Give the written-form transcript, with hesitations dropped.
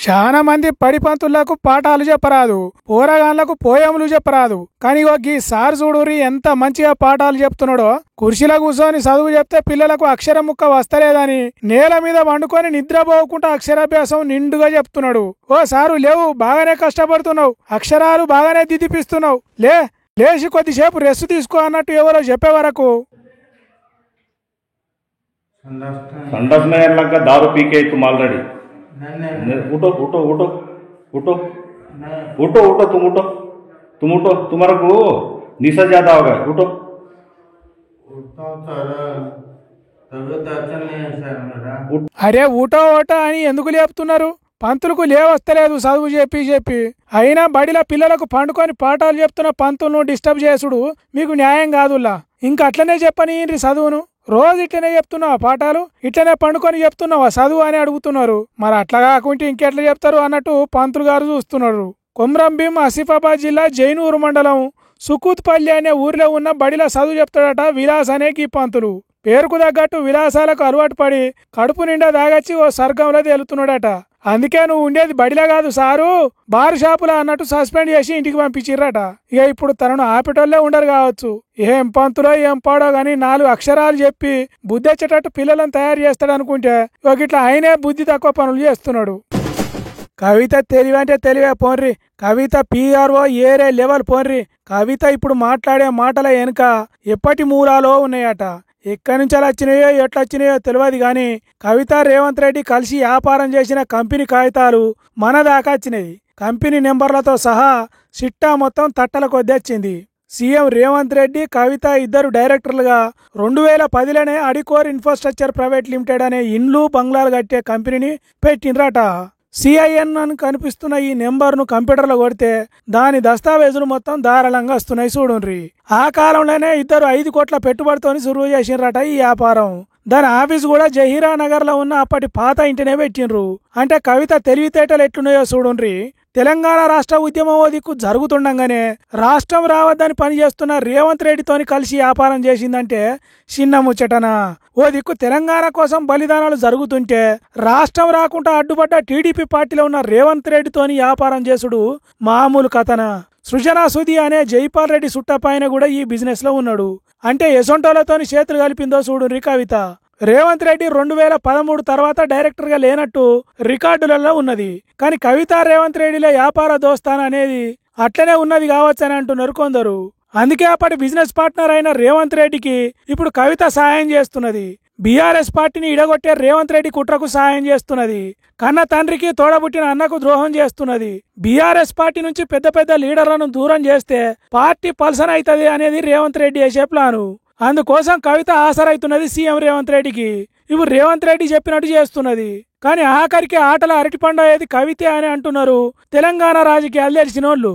చాలా మంది పడిపంతులకు పాఠాలు చెప్పరాదు, పోరగాన్లకు పోయములు చెప్పరాదు. కానీ గీ సార్ చూడురి ఎంత మంచిగా పాఠాలు చెప్తున్నాడో. కుర్చీలో కూర్చొని చదువు చెప్తే పిల్లలకు అక్షరం ముక్క వస్తలేదని నేల మీద వండుకొని నిద్రపోకుండా అక్షరాభ్యాసం నిండుగా చెప్తున్నాడు. ఓ సారు లేవు, బాగానే కష్టపడుతున్నావు, అక్షరాలు బాగానే దిద్దిపిస్తున్నావు, లేచి కొద్దిసేపు రెస్ట్ తీసుకో అన్నట్టు ఎవరో చెప్పే వరకు संडास में लगा दारू पी के तुम ऑलरेडी उठो उठो उठो उठो उठो उठो तुम उठो तुम्हारा को निशा ज्यादा होगा उठो అరే ఊటో ఓటో అని ఎందుకు లేపుతున్నారు? పంతులకు లేవస్తలేదు చదువు చెప్పి చెప్పి. అయినా బడిలో పిల్లలకు పండుకొని పాఠాలు చెప్తున్న పంతులను డిస్టర్బ్ చేసుడు మీకు న్యాయం కాదుల్లా. ఇంక అట్లనే చెప్పని చదువును. రోజు ఇట్లనే చెప్తున్నావా పాఠాలు? ఇట్లనే పండుకొని చెప్తున్నావా చదువు అని అడుగుతున్నారు. మరి అట్లా కాకుంటే ఇంకెట్లా చెప్తారు అన్నట్టు పంతులు గారు చూస్తున్నారు. కొమ్రంభీం ఆసిఫాబాద్ జిల్లా జైనూరు మండలం సుకూత్పల్లి అనే ఊరిలో ఉన్న బడిలో చదువు చెప్తాడట విలాస్ అనే ఈ పంతులు. పేరుకు తగ్గట్టు విలాసాలకు అలవాటు పడి కడుపు నిండా దాగచ్చి ఓ స్వర్గంలో తేలుతున్నాడట. అందుకే నువ్వు ఉండేది బడిలో కాదు సారు, బార్ షాపులా అన్నట్టు సస్పెండ్ చేసి ఇంటికి పంపించిర్రట. ఇక ఇప్పుడు తనను ఆపేటోళ్లే ఉండరు కావచ్చు. ఏం పంతులో ఏం పాడో గాని 4 అక్షరాలు చెప్పి బుద్ధి వచ్చేటట్టు పిల్లలను తయారు చేస్తాడు అనుకుంటే ఇట్లా ఆయనే బుద్ధి తక్కువ పనులు చేస్తున్నాడు. కవిత తెలివి అంటే తెలివే పోన్రి, కవిత PRO ఏరే లెవెల్ పోన్రి. కవిత ఇప్పుడు మాట్లాడే మాటల వెనుక ఎప్పటి మూలాలో ఉన్నాయట. ఎక్కడి నుంచి అలా వచ్చినాయో ఎట్లా వచ్చినాయో తెలియదు కానీ కవిత రేవంత్ రెడ్డి కలిసి వ్యాపారం చేసిన కంపెనీ కాగితాలు మన దాకా వచ్చినాయి. కంపెనీ నెంబర్లతో సహా సిట్టా మొత్తం తట్టల కొద్దొచ్చింది. సీఎం రేవంత్ రెడ్డి కవిత ఇద్దరు డైరెక్టర్లుగా 2010లోనే అడికోర్ ఇన్ఫ్రాస్ట్రక్చర్ ప్రైవేట్ లిమిటెడ్ అనే ఇండ్లు బంగ్లాలు కట్టే కంపెనీని పెట్టినరట. CIN అని కనిపిస్తున్న ఈ నెంబర్ను కంప్యూటర్లో కొడితే దాని దస్తావేజులు మొత్తం ధారాళంగా వస్తున్నాయి చూడుండ్రి. ఆ కాలంలోనే ఇద్దరు 5 కోట్ల పెట్టుబడితోని సురువు చేసినరట ఈ వ్యాపారం. దాని ఆఫీస్ కూడా జహీరా నగర్ లో ఉన్న అప్పటి పాత ఇంటినే పెట్టిండ్రు. అంటే కవిత తెలివితేటలు ఎట్లున్నాయో చూడుండ్రి. తెలంగాణ రాష్ట్ర ఉద్యమం ఓ దిక్కు జరుగుతుండగానే రాష్ట్రం రావద్దని పనిచేస్తున్న రేవంత్ రెడ్డితోని కలిసి వ్యాపారం చేసిందంటే చిన్న ముచ్చటనా? ఓ దిక్కు తెలంగాణ కోసం బలిదానాలు జరుగుతుంటే రాష్ట్రం రాకుండా అడ్డుపడ్డ TDP పార్టీలో ఉన్న రేవంత్ రెడ్డితోని వ్యాపారం చేసుడు మామూలు కథనా? సృజనా సుధి అనే జైపాల్ రెడ్డి సుట్టపైన కూడా ఈ బిజినెస్ లో ఉన్నాడు. అంటే ఎసొంటోలతోని చేతులు కలిపిందో చూడుండ్రి కవిత. రేవంత్ రెడ్డి 2013 తర్వాత డైరెక్టర్ గా లేనట్టు రికార్డులలో ఉన్నది. కానీ కవిత రేవంత్ రెడ్డిలో వ్యాపార దోస్తాన్ అనేది అట్లనే ఉన్నది కావచ్చని అంటున్నారు కొందరు. అందుకే అప్పటి బిజినెస్ పార్ట్నర్ అయిన రేవంత్ రెడ్డికి ఇప్పుడు కవిత సాయం చేస్తున్నది. BRS పార్టీని ఇడగొట్టే రేవంత్ రెడ్డి కుట్రకు సాయం చేస్తున్నది. కన్న తండ్రికి తోడబుట్టిన అన్నకు ద్రోహం చేస్తున్నది. BRS పార్టీ నుంచి పెద్ద పెద్ద లీడర్లను దూరం చేస్తే పార్టీ పల్సన్ అవుతుంది అనేది రేవంత్ రెడ్డి చేసే ప్లాను. అందుకోసం కవిత ఆసరైతున్నది సీఎం రేవంత్ రెడ్డికి. ఇప్పుడు రేవంత్ రెడ్డి చెప్పినట్టు చేస్తున్నది. కానీ ఆఖరికి ఆటల అరటిపండు అయ్యేది కవితే అని అంటున్నారు తెలంగాణ రాజకీయాలు తెలిసినోళ్ళు.